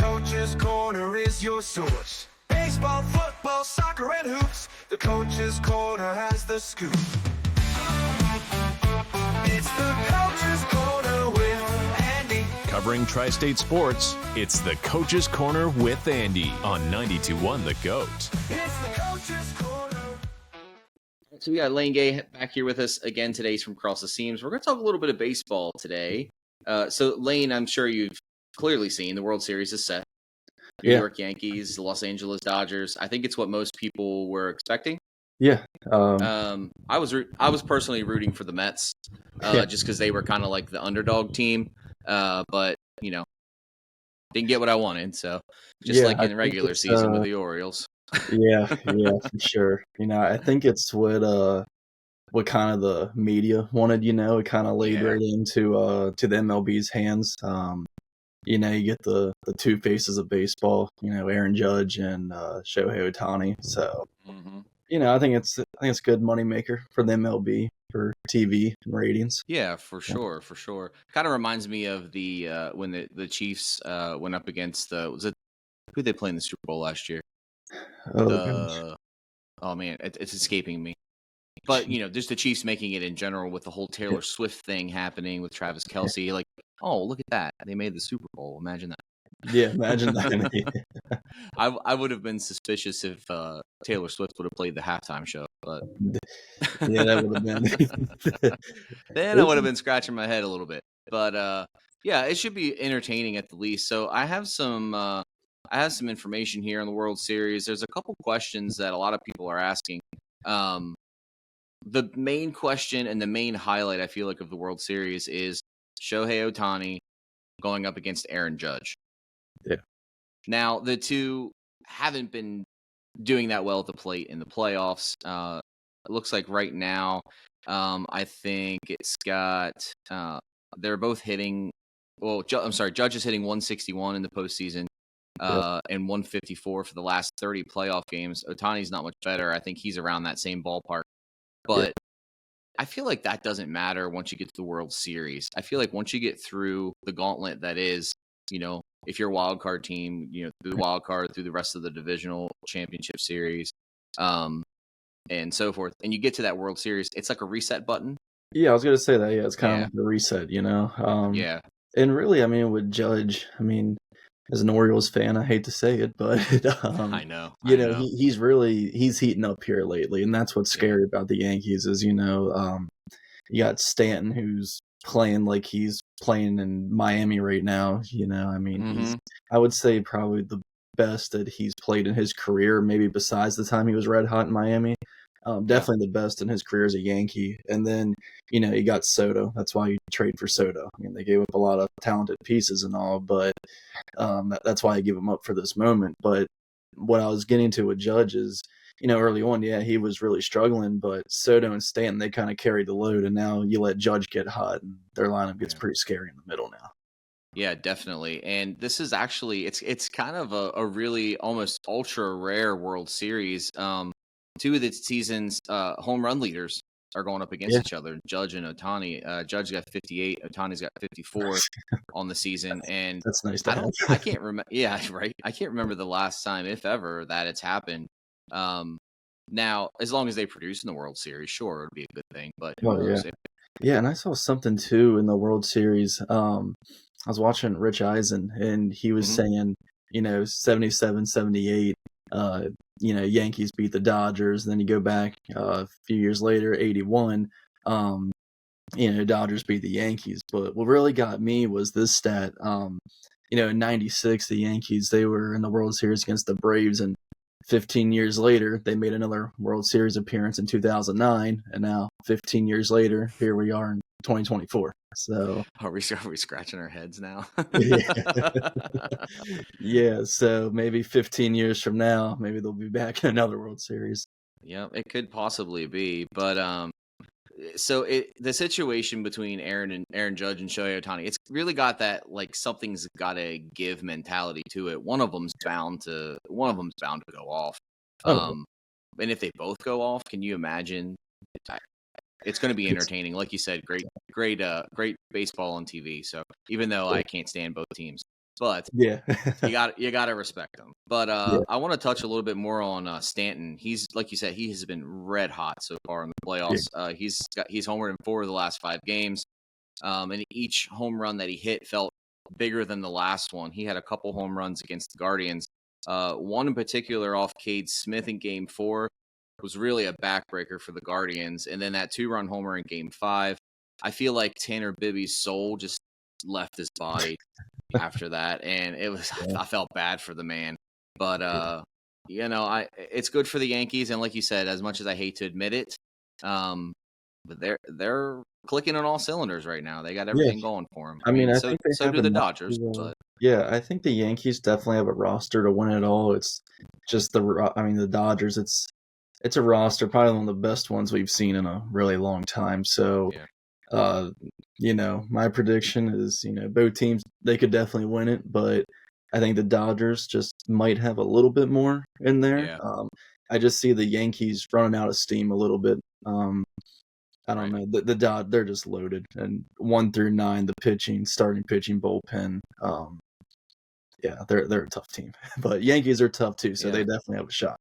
Coach's Corner is your source. Baseball, football, soccer, and hoops. The Coach's Corner has the scoop. It's the Coach's Corner with Andy. Covering Tri-State sports, it's the Coach's Corner with Andy on 92.1 The GOAT. It's the Coach's Corner. So we got Lane Gay back here with us again today. He's from Cross the Seams. We're going to talk a little bit of baseball today. So Lane, I'm sure you've clearly seen the World Series is set. The New York Yankees, the Los Angeles Dodgers. I think it's what most people were expecting. Yeah. I was personally rooting for the Mets, just because they were kind of like the underdog team. But didn't get what I wanted. So just like in the regular season with the Orioles. Yeah, for sure. I think it's what kind of the media wanted. It kind of laid right into to the MLB's hands. You get the two faces of baseball. Aaron Judge and Shohei Ohtani. So I think it's a good moneymaker for the MLB for TV and ratings. Yeah, for sure. Kind of reminds me of the when the Chiefs went up against who they played in the Super Bowl last year. Oh man, it's escaping me. But just the Chiefs making it in general with the whole Taylor Swift thing happening with Travis Kelce. Like, oh, look at that, they made the Super Bowl. Imagine that. Yeah, imagine that. I would have been suspicious if Taylor Swift would have played the halftime show, but yeah, that would have been. Then I would have been scratching my head a little bit. But yeah, it should be entertaining at the least. So I have some information here on the World Series. There's a couple questions that a lot of people are asking. The main question and the main highlight, I feel like, of the World Series is Shohei Ohtani going up against Aaron Judge. Yeah. Now, the two haven't been doing that well at the plate in the playoffs. It looks like right now, I think it's got they're both hitting. Well, Judge is hitting 161 in the postseason. And 154 for the last 30 playoff games. Ohtani's not much better. I think he's around that same ballpark. But I feel like that doesn't matter once you get to the World Series. I feel like once you get through the gauntlet that is, if you're a wild card team, through the wild card, through the rest of the divisional championship series, and so forth, and you get to that World Series, it's like a reset button. Yeah, I was going to say that. Yeah, it's kind of like a reset, Yeah. And really, with Judge, as an Orioles fan, I hate to say it, but I know. He's heating up here lately, and that's what's scary about the Yankees is you got Stanton who's playing like he's playing in Miami right now. He's, I would say, probably the best that he's played in his career, maybe besides the time he was red hot in Miami. Definitely the best in his career as a Yankee. And then, you got Soto. That's why you trade for Soto. They gave up a lot of talented pieces and all, but that's why I give him up for this moment. But what I was getting to with Judge is, early on, he was really struggling, but Soto and Stanton, they kind of carried the load. And now you let Judge get hot, and their lineup gets pretty scary in the middle now. Yeah, definitely. And this is actually, it's kind of a really almost ultra rare World Series. Two of the season's home run leaders are going up against each other, Judge and Ohtani. Judge got 58, Ohtani's got 54 on the season, and that's nice to have. I can't remember. Yeah, right. I can't remember the last time, if ever, that it's happened. Now, as long as they produce in the World Series, sure, it would be a good thing. But yeah, and I saw something too in the World Series. I was watching Rich Eisen, and he was saying, 77, 78. Yankees beat the Dodgers. Then you go back a few years later, 81. Dodgers beat the Yankees. But what really got me was this stat. In 96, the Yankees, they were in the World Series against the Braves, and 15 years later, they made another World Series appearance in 2009. And now, 15 years later, here we are in 2024. So are we scratching our heads now? Yeah, so maybe 15 years from now, maybe they'll be back in another World Series. Yeah, it could possibly be. But so the situation between Aaron Judge and Shohei Ohtani, it's really got that like something's got to give mentality to it. One of them's bound to go off. And if they both go off, can you imagine? It's going to be entertaining. Like you said, great baseball on TV. So even though I can't stand both teams. but Yeah. you got to respect him. But Yeah. I want to touch a little bit more on Stanton. He's like you said, he has been red hot so far in the Yeah. playoffs. He's homered in 4 of the last 5 games, and each home run that he hit felt bigger than the last one. He had a couple home runs against the Guardians. One in particular off Cade Smith in Game 4 was really a backbreaker for the Guardians, and then that 2-run homer in Game 5. I feel like Tanner Bibby's soul just left his body after that, and Yeah. I felt bad for the man. But Yeah. it's good for the Yankees, and like you said, as much as I hate to admit it, but they're clicking on all cylinders right now. They got Yeah. everything going for them. I I mean, mean, I so think they so have do the enough Dodgers, to, but yeah, I think the Yankees definitely have a roster to win it all. It's just the Dodgers, it's a roster, probably one of the best ones we've seen in a really long time. So, yeah, uh, my prediction is, both teams, they could definitely win it, but I think the Dodgers just might have a little bit more in there. yeah, I just see the Yankees running out of steam a little bit. I don't right. know. They're just loaded, and 1 through 9, the starting pitching, bullpen. Yeah, they're a tough team, but Yankees are tough too, so they Yeah, definitely have a shot.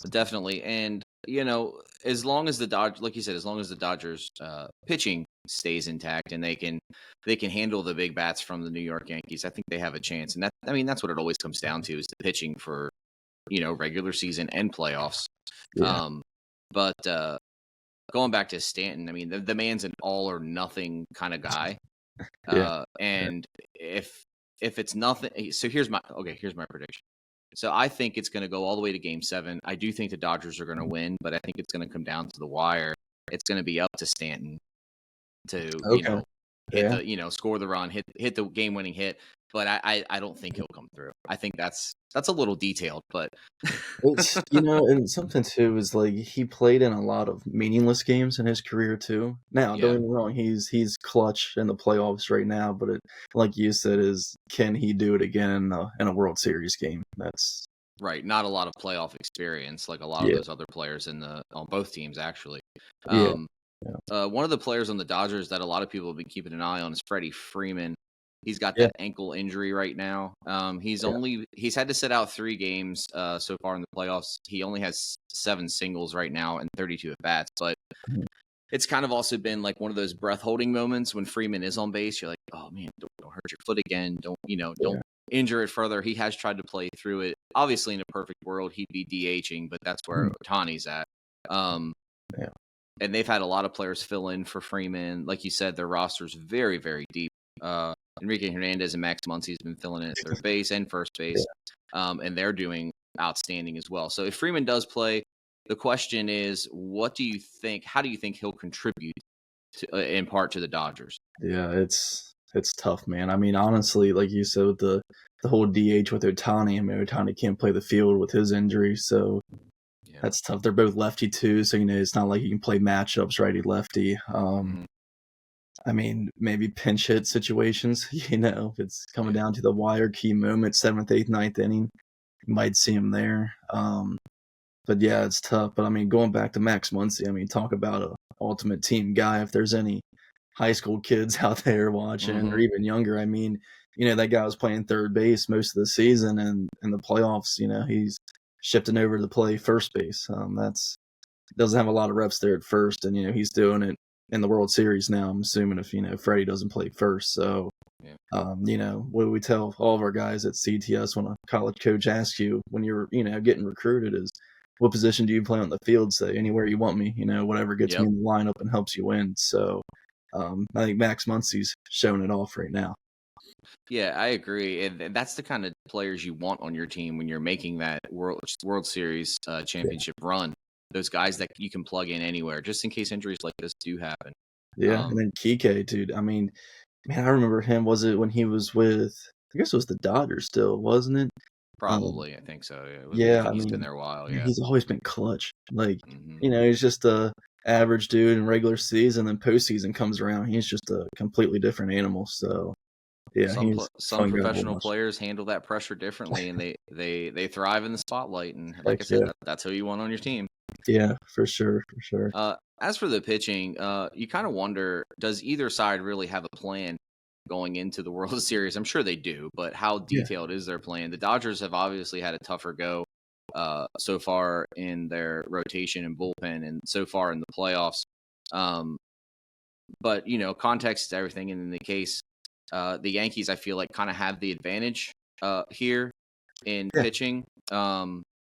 definitely. And as long as the like you said, as long as the Dodgers pitching stays intact and they can handle the big bats from the New York Yankees, I think they have a chance. And that's what it always comes down to is the pitching for regular season and playoffs. Yeah, Um, but going back to Stanton, I mean the man's an all or nothing kind of guy. yeah, And if it's nothing, so here's my prediction. So I think it's going to go all the way to Game 7. I do think the Dodgers are going to win, but I think it's going to come down to the wire. It's going to be up to Stanton to okay, hit yeah. the score the run, hit the game winning hit. But I don't think he'll come through. I think that's a little detailed, but It's and something too is like he played in a lot of meaningless games in his career too. Now, don't yeah, get me wrong, he's clutch in the playoffs right now, but like you said, is can he do it again in a World Series game? That's right. Not a lot of playoff experience like a lot of yeah, those other players on both teams actually. yeah, Um, yeah, One of the players on the Dodgers that a lot of people have been keeping an eye on is Freddie Freeman. He's got yeah, that ankle injury right now. yeah. He's had to sit out 3 games so far in the playoffs. He only has 7 singles right now and 32 at bats, but Mhm. it's kind of also been like one of those breath holding moments when Freeman is on base. You're like, oh man, don't hurt your foot again. Don't Yeah, injure it further. He has tried to play through it. Obviously, in a perfect world, he'd be DHing, but that's where mhm, Otani's at. Um, yeah, and they've had a lot of players fill in for Freeman. Like you said, their roster's very, very deep. Enrique Hernandez and Max Muncy's been filling in at third base and first base, yeah, and they're doing outstanding as well. So if Freeman does play, the question is, what do you think? How do you think he'll contribute in part to the Dodgers? yeah. It's tough, man. I mean, honestly, like you said, with the whole DH with Otani, I mean, Otani can't play the field with his injury, so Yeah. that's tough. They're both lefty too, so it's not like you can play matchups righty lefty. Mhm. I mean, maybe pinch hit situations. If it's coming Yeah. down to the wire, key moment, 7th, 8th, ninth inning, you might see him there. But yeah, it's tough. But I mean, going back to Max Muncy, I mean, talk about a ultimate team guy. If there's any high school kids out there watching, or Mhm. even younger, I mean, that guy was playing third base most of the season, and in the playoffs, he's shifting over to play first base. That's doesn't have a lot of reps there at first, and he's doing it in the World Series now. I'm assuming if Freddie doesn't play first, so Yeah. what do we tell all of our guys at CTS when a college coach asks you when you're getting recruited is what position do you play on the field? Say anywhere you want me, whatever gets me Yep. in the lineup and helps you win. So I think Max Muncy's showing it off right now. Yeah, I agree, and that's the kind of players you want on your team when you're making that World Series Yeah, championship run. Those guys that you can plug in anywhere, just in case injuries like this do happen. yeah, and Um, then Kike, dude. I mean, man, I remember him. Was it when he was with? I guess it was the Dodgers still, wasn't it? Um, Probably, I think so. Yeah, yeah, I he's been mean, there a while. man, Yeah. he's always been clutch. Like, Hmm. he's just a average dude in regular season, then postseason comes around, he's just a completely different animal. So yeah, he's a Some fun guy to professional watch. players handle that pressure differently, and they thrive in the spotlight. And like Heck I said, yeah, that's who you want on your team. yeah, for sure, for sure. As for the pitching, you kind of wonder, does either side really have a plan? going into the World Series. I'm sure they do, but how Yeah. detailed is their plan? The Dodgers have obviously had a tougher go so far in their rotation and bullpen, and so far in the playoffs. Um, but context is everything. And in the case, the Yankees, I feel like, kind of have the advantage here in Yeah. pitching.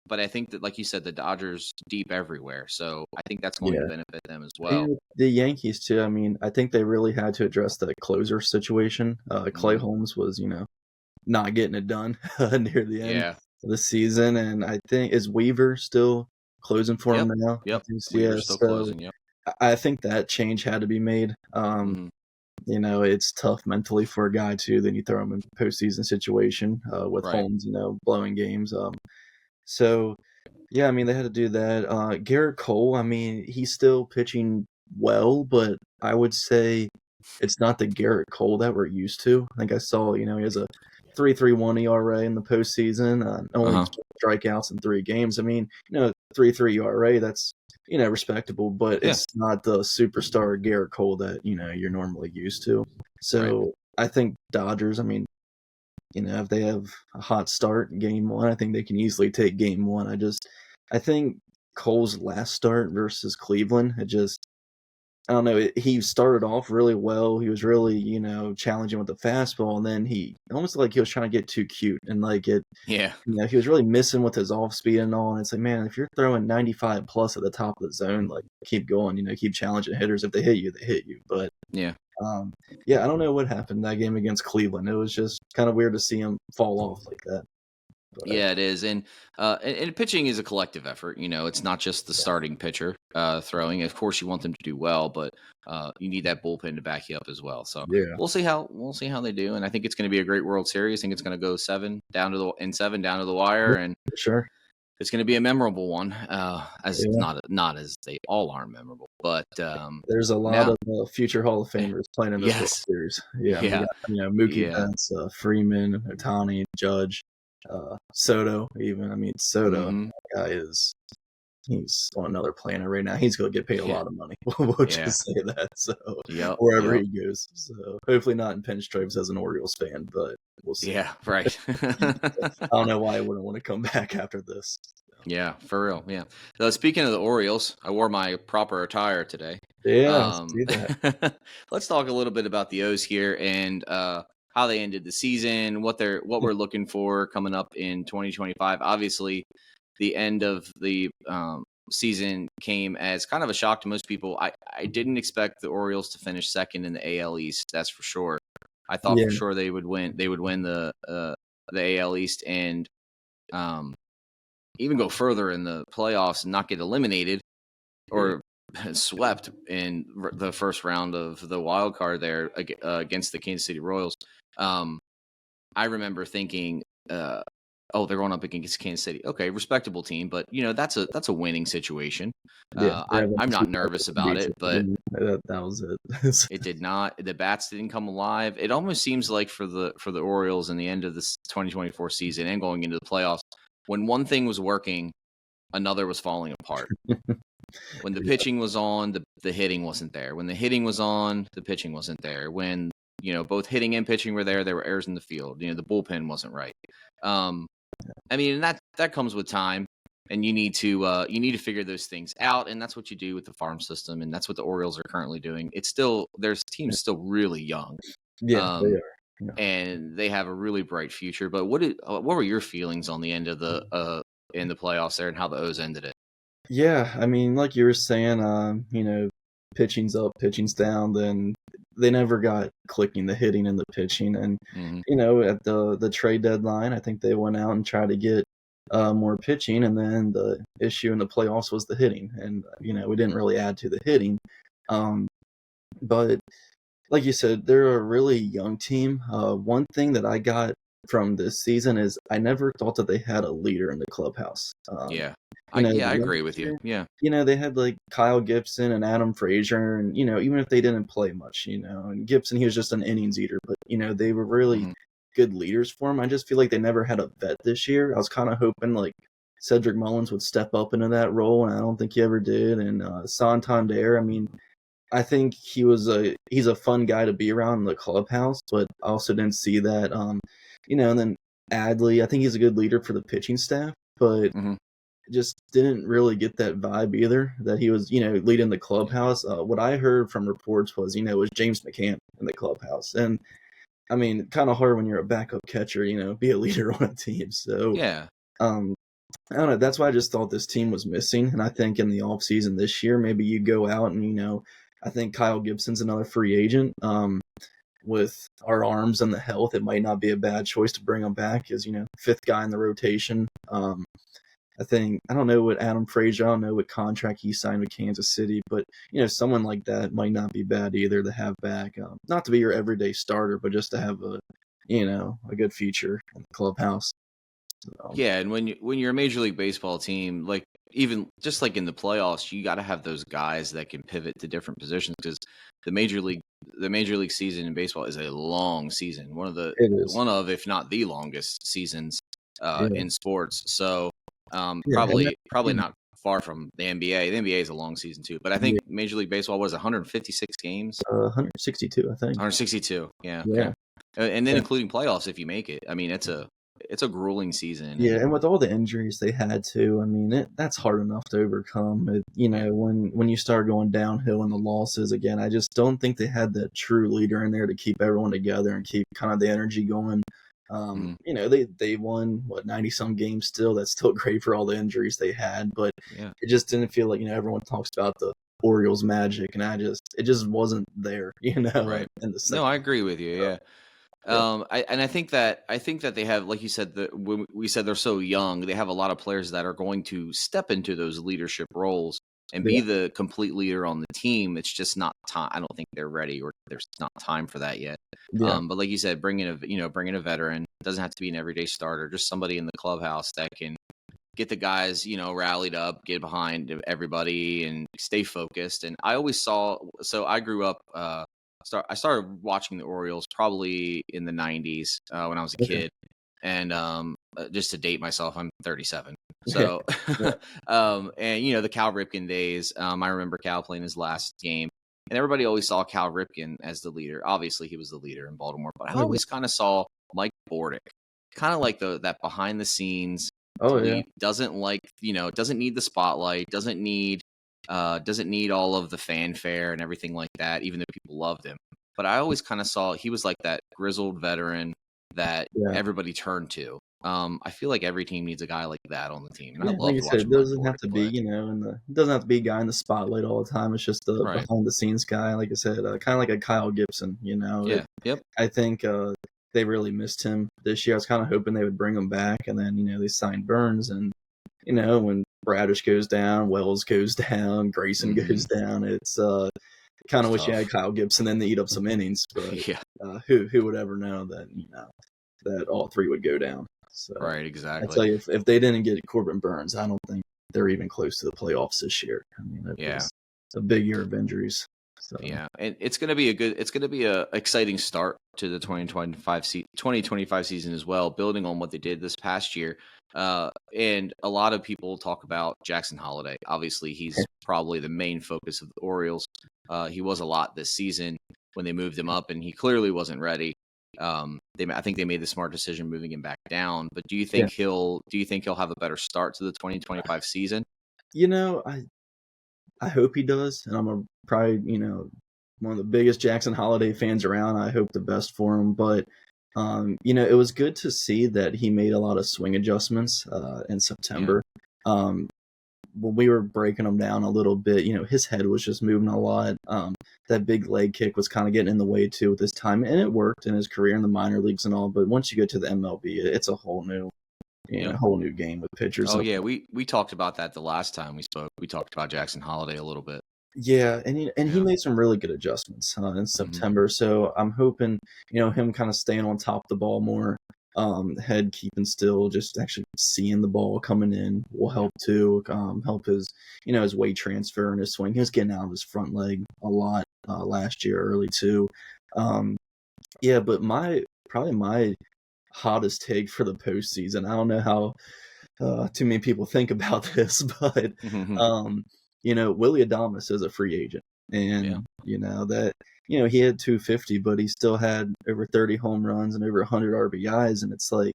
But I think that, like you said, the Dodgers deep everywhere, so I think that's going to Yeah. benefit them as well. And the Yankees too. I mean, I think they really had to address the closer situation. Clay Mhm. Holmes was, not getting it done near the end Yeah. of the season, and I think is Weaver still closing for him Yep. now? I Yep. think so, yeah. Weaver's still So closing. Yep. I think that change had to be made. Hmm. It's tough mentally for a guy too. Then you throw him in postseason situation with Right. Holmes, blowing games. So yeah, I mean, they had to do that. Garrett Cole, I mean, he's still pitching well, but I would say it's not the Garrett Cole that we're used to. I think I saw, he has a 3.31 ERA in the postseason, Uh only huh. 12 strikeouts in 3 games. I mean, 3.3 ERA, that's, respectable, but Yeah. it's not the superstar Garrett Cole that, you're normally used to. Right. So I think Dodgers, I mean, if they have a hot start in game one, I think they can easily take game one. I think Cole's last start versus Cleveland, I don't know, he started off really well. He was really, challenging with the fastball, and then he almost like he was trying to get too cute and like it, Yeah. he was really missing with his off speed and all. And it's like, man, if you're throwing 95 plus at the top of the zone, like keep going, keep challenging hitters. If they hit you, they hit you. But Yeah. yeah, I don't know what happened that game against Cleveland. It was just kind of weird to see him fall off like that. But Yeah, it is, and pitching is a collective effort. It's not just the starting pitcher throwing. Of course, you want them to do well, but you need that bullpen to back you up as well. So yeah, we'll see how they do, and I think it's going to be a great World Series. I think it's going to go seven down to the wire, yeah, and for sure. it's going to be a memorable one. As Yeah. not as they all are memorable, but There's a lot now, of future Hall of Famers playing in this World yes, Series. Yeah, we yeah, got Mookie yeah, Betts, Freeman, Otani, Judge, Soto. Even I mean Soto, mm-hmm, that guy he's on another planet right now. He's gonna get paid a yeah, lot of money. We'll yeah, just say that. So yep, wherever yep, he goes, so hopefully not in pinstripes as an Orioles fan, but we'll see. yeah, right. I don't know why I wouldn't want to come back after this. Yeah, for real. Yeah. Speaking of the Orioles, I wore my proper attire today. Yeah, I Um, see that. let's talk a little bit about the O's here and how they ended the season, what we're looking for coming up in 2025. Obviously, the end of the season came as kind of a shock to most people. I didn't expect the Orioles to finish second in the AL East. That's for sure. I thought Yeah, for sure they would win. They would win the AL East and um, even go further in the playoffs and not get eliminated or swept in the first round of the wild card there against the Kansas City Royals. I remember thinking, "Oh, they're going up against Kansas City. Okay, respectable team, but that's a winning situation. yeah. They have I'm like not 2 nervous about beats it, it, but that was it. it did not. The bats didn't come alive. It almost seems like for the Orioles in the end of this 2024 season and going into the playoffs, when one thing was working, another was falling apart. When the pitching was on, the hitting wasn't there. When the hitting was on, the pitching wasn't there. When both hitting and pitching were there were errors in the field. The bullpen wasn't right. I mean, and that comes with time, and you need to figure those things out, and that's what you do with the farm system, and that's what the Orioles are currently doing. It's still their team's still really young, Yeah, they um, are. Yeah. and they have a really bright future. But what were your feelings on the end of the in the playoffs there, and how the O's ended it? Yeah, I mean, like you were saying, pitching's up, pitching's down, then they never got clicking the hitting and the pitching. And, Hmm. at the trade deadline, I think they went out and tried to get more pitching, and then the issue in the playoffs was the hitting. And, we didn't really add to the hitting. Um, but like you said, they're a really young team. One thing that I got from this season is I never thought that they had a leader in the clubhouse. Yeah, I Last agree with you. year, Yeah. they had like Kyle Gibson and Adam Frazier, and even if they didn't play much, and Gibson, he was just an innings eater, but they were really Hmm. good leaders for him. I just feel like they never had a vet this year. I was kind of hoping like Cedric Mullins would step up into that role, and I don't think he ever did. And Santander, I mean, I think he's a fun guy to be around in the clubhouse, but I also didn't see that. And then Adley, I think he's a good leader for the pitching staff, but Mhm. just didn't really get that vibe either that he was, leading the clubhouse. What I heard from reports was, it was James McCann in the clubhouse. And I mean, kind of hard when you're a backup catcher, be a leader on a team. So, Yeah. um, I don't know. That's why I just thought this team was missing. And I think in the offseason this year, maybe you go out and, I think Kyle Gibson's another free agent. With our arms and the health, it might not be a bad choice to bring him back as, fifth guy in the rotation. I don't know what Adam Frazier, I don't know what contract he signed with Kansas City, but someone like that might not be bad either to have back. Not to be your everyday starter, but just to have a good feature in the clubhouse. Yeah, and when you're a Major League Baseball team, like even just like in the playoffs, you got to have those guys that can pivot to different positions because the Major League season in baseball is a long season, It is. if not the longest seasons Yeah. in sports. So Yeah. And probably that, not far from the NBA. The NBA is a long season too, but I yeah, think Major League Baseball was 156 games, 162, I think. 162. Yeah, Yeah. okay, and then Yeah. including playoffs if you make it. I mean, it's a grueling season, Yeah, and and with all the injuries they had too, I mean, that's hard enough to overcome. yeah. When you start going downhill in the losses again, I just don't think they had that true leader in there to keep everyone together and keep kind of the energy going. Mhm. They won 90 some games still. That's still great for all the injuries they had, but Yeah. it just didn't feel like everyone talks about the Orioles magic, and it just wasn't there, Right. in the No, second. I agree with you. So, Yeah. yeah, I think that they have, like you said, when we said they're so young, they have a lot of players that are going to step into those leadership roles and be yeah, the complete leader on the team. It's just not time. I don't think they're ready, or there's not time for that yet. yeah, But like you said, bring in a veteran. Doesn't have to be an everyday starter. Just somebody in the clubhouse that can get the guys, rallied up, get behind everybody, and stay focused. And I always saw. So I grew up. I started watching the Orioles probably in the '90s when I was a okay, kid, and just to date myself, I'm 37. yeah, So, yeah, and the Cal Ripken days. I remember Cal playing his last game, and everybody always saw Cal Ripken as the leader. Obviously, he was the leader in Baltimore, but I oh yeah, always kind of saw Mike Bordick, kind of like that behind the scenes oh yeah, lead. Doesn't need the spotlight. Doesn't need all of the fanfare and everything like that, even though people loved him. But I always kind of saw he was like that grizzled veteran that yeah. everybody turned to. I feel like every team needs a guy like that on the team, and I Yeah, like you loved said, it watching Mike doesn't have Bordick to be, play. it doesn't have to be a guy in the spotlight all the time. It's just a Right. behind the scenes guy, like I said, kind of like a Kyle Gibson. Yeah. Yep. I think they really missed him this year. I was kind of hoping they would bring him back, and then they signed Burns, and when Bradish goes down, Wells goes down, Grayson Hmm. goes down. It's kind It's of wish you had tough. Kyle Gibson then to eat up some innings, but Yeah. who would ever know that that all three would go down? So Right. I Exactly. tell you, if they didn't get Corbin Burns, I don't think they're even close to the playoffs this year. I mean, it Yeah. was a big year of injuries. So Yeah, and it's gonna be a exciting start to the 2025 season as well, building on what they did this past year. And a lot of people talk about Jackson Holiday. Obviously, he's probably the main focus of the Orioles. He was a lot this season when they moved him up, and he clearly wasn't ready. I think they made the smart decision moving him back down. But yeah, do you think he'll have a better start to the 2025 season? you know, I hope he does, and I'm probably one of the biggest Jackson Holiday fans around. I hope the best for him, but it was good to see that he made a lot of swing adjustments in Yeah. September. Um, when we were breaking him down a little bit, his head was just moving a lot. That big leg kick was kind of getting in the way too at this time, and it worked in his career in the minor leagues and all. But once you get to the MLB, it's a Yep. whole new game with pitchers. Oh So, yeah, we talked about that the last time we spoke. We talked about Jackson Holiday a little bit. yeah, and he Yeah. made some really good adjustments in Hmm. September. So I'm hoping him kind of staying on top of the ball more. Head keeping still, just actually seeing the ball coming in will help too. Help his weight transfer and his swing. He was getting out of his front leg a lot last year early too. Um, yeah, but probably my hottest take for the postseason. I don't know how too many people think about this, but Hmm. Willie Adames is a free agent. Yeah. and he had 250, but he still had over 30 home runs and over 100 RBIs, and it's like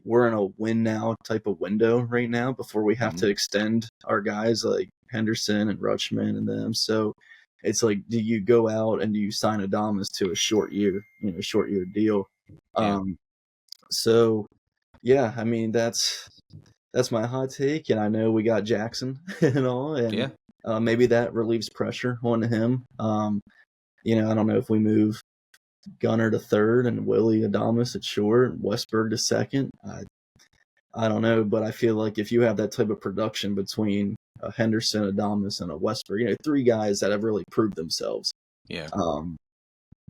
we're in a win now type of window right now before we have Mhm. to extend our guys like Henderson and Rutschman and them. So it's like, do you go out and do you sign Adames to a short year deal? Yeah. Um, so yeah, I mean that's my hot take, and I know we got Jackson and all, and Yeah. maybe that relieves pressure on him. I don't know if we move Gunner to third and Willie Adames at short, and Westberg to second. I don't know, but I feel like if you have that type of production between Henderson, Adames, and a Westberg, three guys that have really proved themselves. Yeah. Um,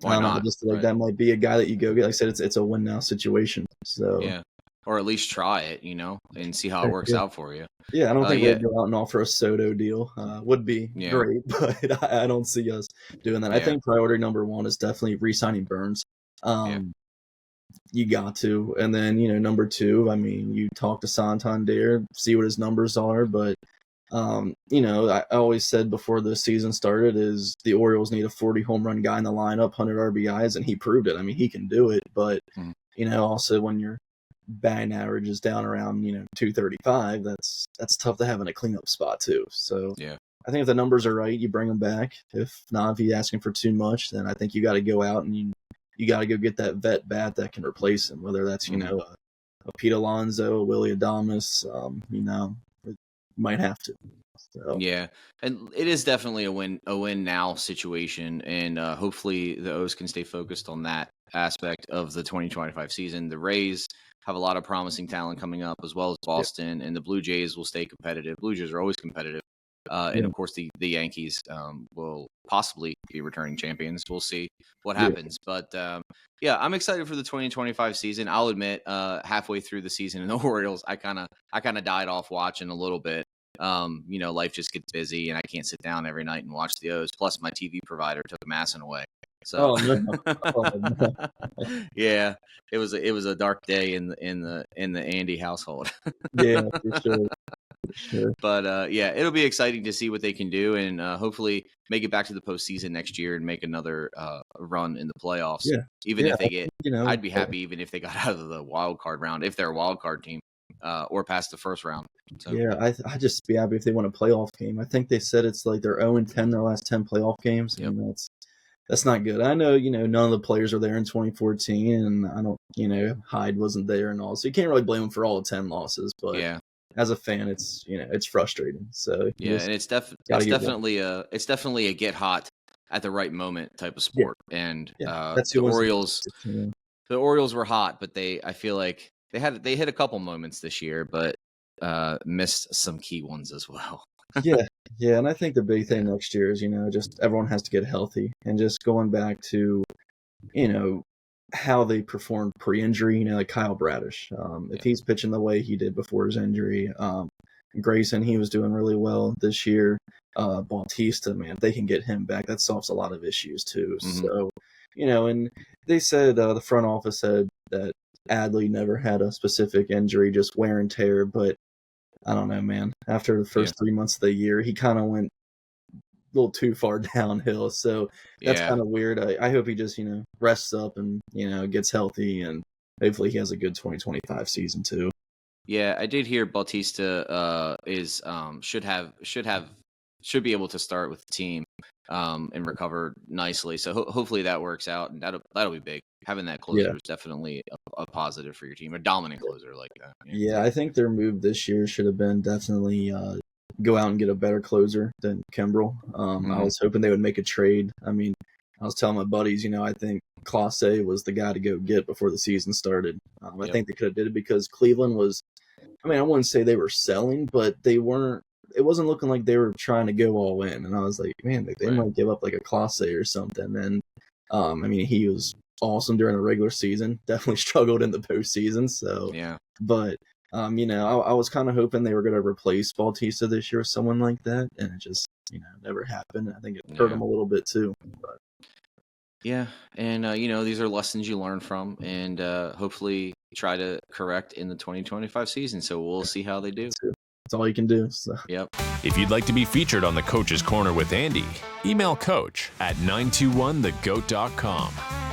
I Why don't know. I not? just feel like Right. that might be a guy that you go get. Like I said, it's a win now situation. So Yeah. Or at least try it, and see how it works yeah, out for you. yeah. I don't think Yeah. we'd go out and offer a Soto deal. Would be Yeah. great, but I don't see us doing that. I Yeah. think priority number one is definitely re-signing Burns. Yeah. You got to, and then number two. I mean, you talk to Santander, see what his numbers are, but I always said before the season started is the Orioles need a 40 home run guy in the lineup, 100 RBIs, and he proved it. I mean, he can do it, but Mhm. also when your batting average is down around 235, that's tough to have in a cleanup spot too. So Yeah. I think if the numbers are right, you bring him back. If not, if he's asking for too much, then I think you got to go out and you got to go get that vet bat that can replace him, whether that's Mhm. a Pete Alonso, a Willie Adames, you might have to. So Yeah, and it is definitely a win now situation, and hopefully the O's can stay focused on that aspect of the 2025 season. The Rays have a lot of promising talent coming up, as well as yeah, Boston, and the Blue Jays will stay competitive. Blue Jays are always competitive, and yeah, of course the Yankees will possibly be returning champions. We'll see what yeah, happens, but yeah, I'm excited for the 2025 season. I'll admit, halfway through the season in the Orioles, I kind of died off watching a little bit. Life just gets busy and I can't sit down every night and watch the O's. Plus, my TV provider took Masson away. So, Oh no, oh no, yeah, it was a dark day in the Andy household. yeah, for sure, for sure. But yeah, it'll be exciting to see what they can do and hopefully make it back to the postseason next year and make another run in the playoffs. Yeah, Even yeah, if I they think, get, I'd be happy even if they got out of the wild card round if they're a wild card team or past the first round. So yeah, I just be happy if they win a playoff game. I think they said it's like they're 0-10 their last 10 playoff games, yep, and that's not good. I know, none of the players are there in 2014, and I don't, Hyde wasn't there and all, so you can't really blame them for all the 10 losses. But yeah. as a fan, it's frustrating. So you Yeah, just and it's got to it's get ready. definitely a get hot at the right moment type of Yeah, sport. And yeah, that's the who wins Orioles the championship. the Orioles were hot, but I feel like they hit a couple moments this year, but missed some key ones as well. Yeah, yeah, and I think the big thing Yeah, next year is just everyone has to get healthy, and just going back to you know, how they performed pre-injury, like Kyle Bradish. If yeah, he's pitching the way he did before his injury, Grayson, he was doing really well this year. Bautista, man, if they can get him back, that solves a lot of issues too. hmm So, and they said the front office said that Adley never had a specific injury, just wear and tear. But I don't know, man. After the yeah, first 3 months of the year, he kind of went little too far downhill. So that's yeah, kind of weird. I hope he just, rests up and, gets healthy, and hopefully he has a good 2025 season too. yeah. I did hear Bautista is should be able to start with the team and recover nicely. So hopefully that works out, and that'll be big. Having that Yeah. closer is definitely a positive for your team, a dominant closer like that. Yeah. Yeah. I think their move this year should have been definitely go out and get a better closer than Kimbrel. I hmm was hoping they would make a trade. I mean, I was telling my buddies, I think Clase was the guy to go get before the season started. I Yep. think they could have did it because Cleveland was, I mean, I wouldn't say they were selling, but they weren't. It wasn't looking like they were trying to go all in, and I was like, man, they Right. might give up like a Clase or something. And I mean, he was awesome during the regular season. Definitely struggled in the postseason. So, Yeah. but I was kind of hoping they were going to replace Bautista this year with someone like that, and it just never happened. I think it hurt Yeah. him a little bit too. But Yeah. And these are lessons you learn from, and hopefully try to correct in the 2025 season. So we'll see how they do. too. That's all you can do. So. Yep. If you'd like to be featured on the Coach's Corner with Andy, email coach at 921thegoat.com.